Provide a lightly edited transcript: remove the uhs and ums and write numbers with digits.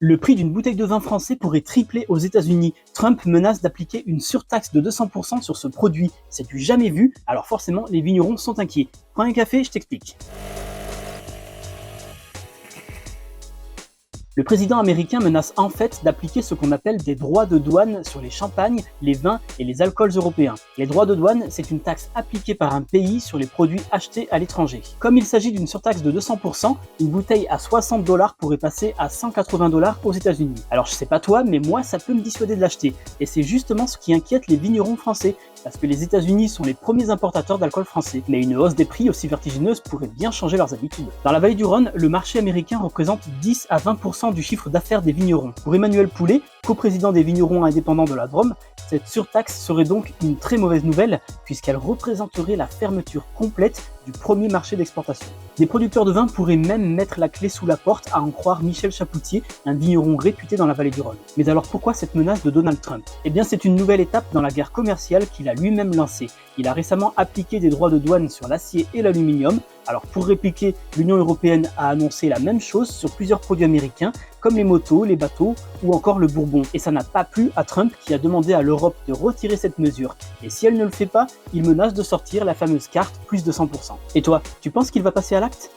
Le prix d'une bouteille de vin français pourrait tripler aux États-Unis. Trump menace d'appliquer une surtaxe de 200% sur ce produit. C'est du jamais vu, alors forcément les vignerons sont inquiets. Prends un café, je t'explique. Le président américain menace en fait d'appliquer ce qu'on appelle des droits de douane sur les champagnes, les vins et les alcools européens. Les droits de douane, c'est une taxe appliquée par un pays sur les produits achetés à l'étranger. Comme il s'agit d'une surtaxe de 200%, une bouteille à 60 $ pourrait passer à 180 $ aux États-Unis. Alors je sais pas toi, mais moi ça peut me dissuader de l'acheter. Et c'est justement ce qui inquiète les vignerons français, parce que les États-Unis sont les premiers importateurs d'alcool français. Mais une hausse des prix aussi vertigineuse pourrait bien changer leurs habitudes. Dans la vallée du Rhône, le marché américain représente 10 à 20% du chiffre d'affaires des vignerons. Pour Emmanuel Poulet, coprésident des vignerons indépendants de la Drôme, cette surtaxe serait donc une très mauvaise nouvelle puisqu'elle représenterait la fermeture complète du premier marché d'exportation. Des producteurs de vin pourraient même mettre la clé sous la porte, à en croire Michel Chapoutier, un vigneron réputé dans la vallée du Rhône. Mais alors pourquoi cette menace de Donald Trump ? Eh bien c'est une nouvelle étape dans la guerre commerciale qu'il a lui-même lancée. Il a récemment appliqué des droits de douane sur l'acier et l'aluminium. Alors pour répliquer, l'Union européenne a annoncé la même chose sur plusieurs produits américains, comme les motos, les bateaux ou encore le bourbon. Et ça n'a pas plu à Trump qui a demandé à l'Europe de retirer cette mesure. Et si elle ne le fait pas, il menace de sortir la fameuse carte plus de 100%. Et toi, tu penses qu'il va passer à l'acte ?